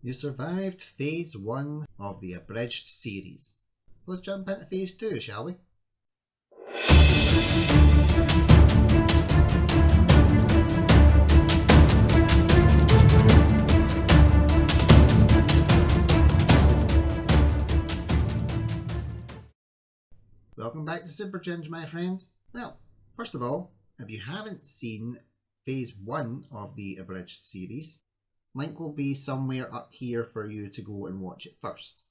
You survived Phase 1 of the Abridged series. So let's jump into Phase 2, shall we? Welcome back to Super Ginge, my friends. Well, first of all, if you haven't seen Phase 1 of the Abridged series, link will be somewhere up here for you to go and watch it first.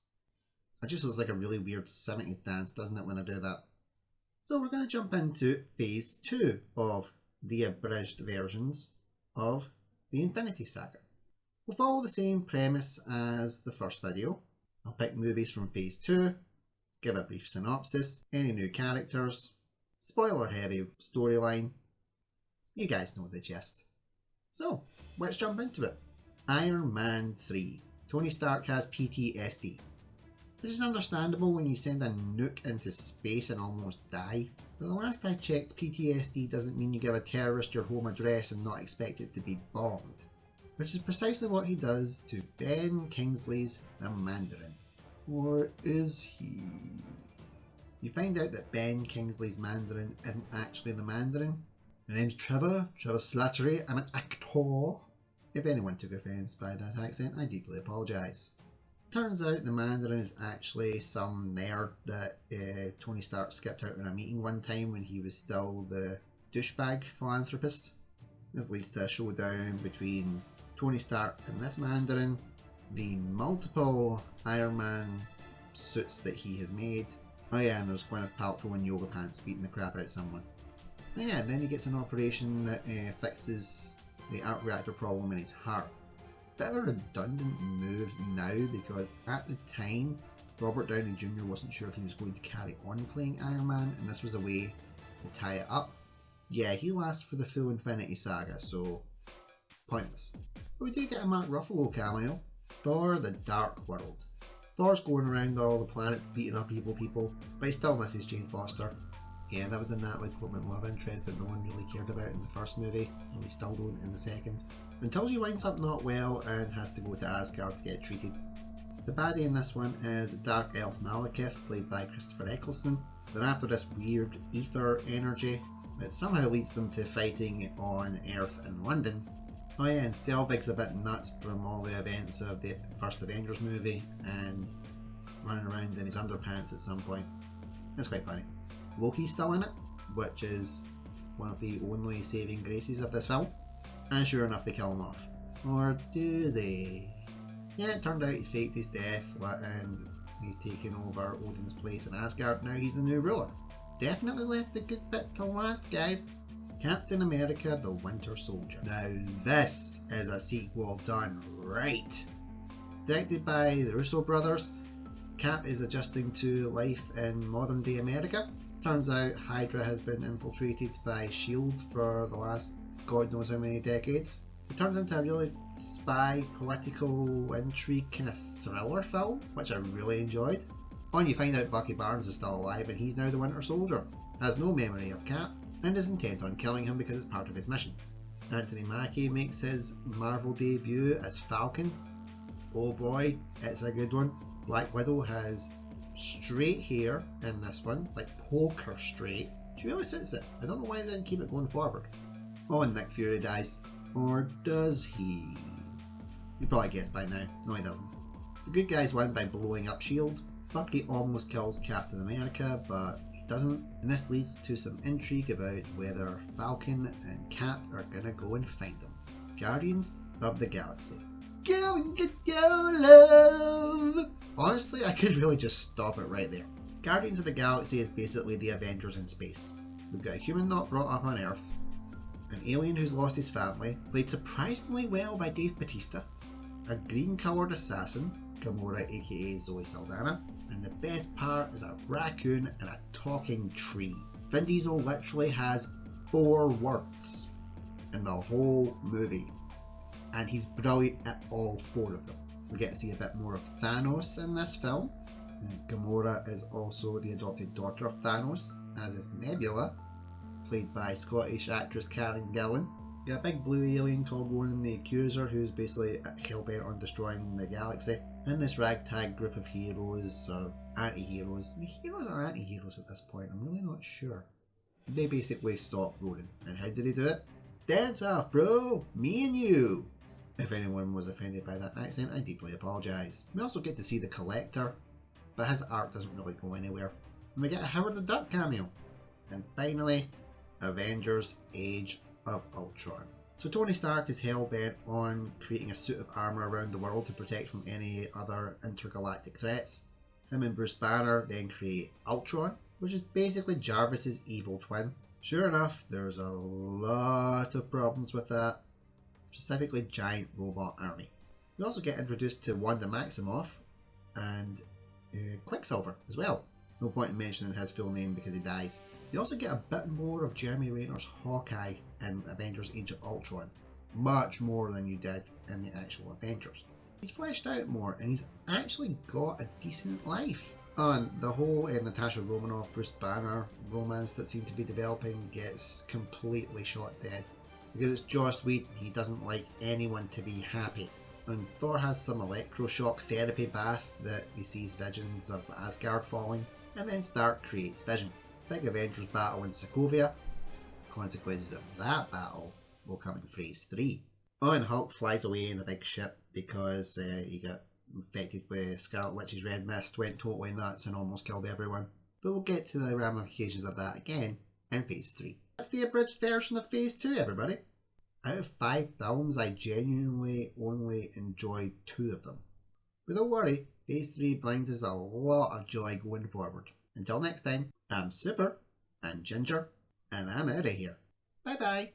It just looks like a really weird 70s dance, doesn't it, when I do that? So we're going to jump into Phase 2 of the Abridged versions of the Infinity Saga. We'll follow the same premise as the first video. I'll pick movies from Phase 2, give a brief synopsis, any new characters, spoiler heavy storyline. You guys know the gist. So, let's jump into it. Iron Man 3. Tony Stark has PTSD. Which is understandable when you send a nuke into space and almost die. But the last I checked, PTSD doesn't mean you give a terrorist your home address and not expect it to be bombed. Which is precisely what he does to Ben Kingsley's The Mandarin. Or is he? You find out that Ben Kingsley's Mandarin isn't actually the Mandarin. My name's Trevor Slattery, I'm an actor. If anyone took offence by that accent, I deeply apologise. Turns out the Mandarin is actually some nerd that Tony Stark skipped out in a meeting one time when he was still the douchebag philanthropist. This leads to a showdown between Tony Stark and this Mandarin, the multiple Iron Man suits that he has made. Oh yeah, and there's Gwyneth Paltrow in yoga pants beating the crap out someone. Oh yeah, and then he gets an operation that fixes the arc reactor problem in his heart. Bit of a redundant move now because at the time Robert Downey Jr. wasn't sure if he was going to carry on playing Iron Man, and this was a way to tie it up. Yeah, he lasts for the full Infinity Saga, so pointless. But we do get a Mark Ruffalo cameo. Thor: The Dark World. Thor's going around all the planets beating up evil people, but he still misses Jane Foster. Yeah, that was the Natalie Portman love interest that no one really cared about in the first movie, and we still don't in the second. Until she winds up not well and has to go to Asgard to get treated. The baddie in this one is Dark Elf Malekith, played by Christopher Eccleston. They're after this weird ether energy that somehow leads them to fighting on Earth and London. Oh yeah, and Selvig's a bit nuts from all the events of the first Avengers movie and running around in his underpants at some point. It's quite funny. Loki's still in it, which is one of the only saving graces of this film. And sure enough, they kill him off. Or do they? Yeah, it turned out he faked his death and he's taken over Odin's place in Asgard. Now he's the new ruler. Definitely left a good bit to last, guys. Captain America: The Winter Soldier. Now this is a sequel done right. Directed by the Russo brothers, Cap is adjusting to life in modern day America. Turns out Hydra has been infiltrated by S.H.I.E.L.D. for the last God knows how many decades. It turns into a really spy, political intrigue kind of thriller film, which I really enjoyed. And you find out Bucky Barnes is still alive and he's now the Winter Soldier, has no memory of Cap, and is intent on killing him because it's part of his mission. Anthony Mackie makes his Marvel debut as Falcon. Oh boy, it's a good one. Black Widow has straight hair in this one, like poker straight. She really suits it. I don't know why they didn't keep it going forward. Oh, and Nick Fury dies. Or does he? You probably guessed by now. No, he doesn't. The good guys win by blowing up S.H.I.E.L.D. Bucky almost kills Captain America, but he doesn't. And this leads to some intrigue about whether Falcon and Cap are gonna go and find them. Guardians of the Galaxy. Go and get your love! Honestly, I could really just stop it right there. Guardians of the Galaxy is basically the Avengers in space. We've got a human not brought up on Earth, an alien who's lost his family, played surprisingly well by Dave Bautista, a green-coloured assassin, Gamora aka Zoe Saldana, and the best part is a raccoon and a talking tree. Vin Diesel literally has 4 words in the whole movie, and he's brilliant at all 4 of them. We get to see a bit more of Thanos in this film. Gamora is also the adopted daughter of Thanos, as is Nebula, played by Scottish actress Karen Gillan. You got a big blue alien called Ronan the Accuser, who's basically hell-bent on destroying the galaxy. And this ragtag group of heroes, or anti-heroes. Heroes or anti-heroes at this point? I'm really not sure. They basically stop Ronan. And how did they do it? Dance off, bro! Me and you! If anyone was offended by that accent, I deeply apologise. We also get to see the Collector, but his arc doesn't really go anywhere. And we get a Howard the Duck cameo. And finally, Avengers Age of Ultron. So Tony Stark is hell-bent on creating a suit of armour around the world to protect from any other intergalactic threats. Him and Bruce Banner then create Ultron, which is basically Jarvis's evil twin. Sure enough, there's a lot of problems with that, specifically giant robot army. We also get introduced to Wanda Maximoff and Quicksilver as well. No point in mentioning his full name because he dies. You also get a bit more of Jeremy Renner's Hawkeye in Avengers Age of Ultron. Much more than you did in the actual Avengers. He's fleshed out more and he's actually got a decent life. And the whole Natasha Romanoff Bruce Banner romance that seemed to be developing gets completely shot dead. Because it's Joss Whedon, he doesn't like anyone to be happy. And Thor has some electroshock therapy bath that he sees visions of Asgard falling. And then Stark creates Vision. Big Avengers battle in Sokovia. Consequences of that battle will come in Phase 3. Oh, and Hulk flies away in a big ship because he got infected with Scarlet Witch's red mist, went totally nuts and almost killed everyone. But we'll get to the ramifications of that again in Phase 3. That's the abridged version of Phase 2, everybody. Out of 5 films, I genuinely only enjoyed 2 of them. But don't worry, Phase 3 brings us a lot of joy going forward. Until next time, I'm Super, I'm Ginger, and I'm out of here. Bye bye.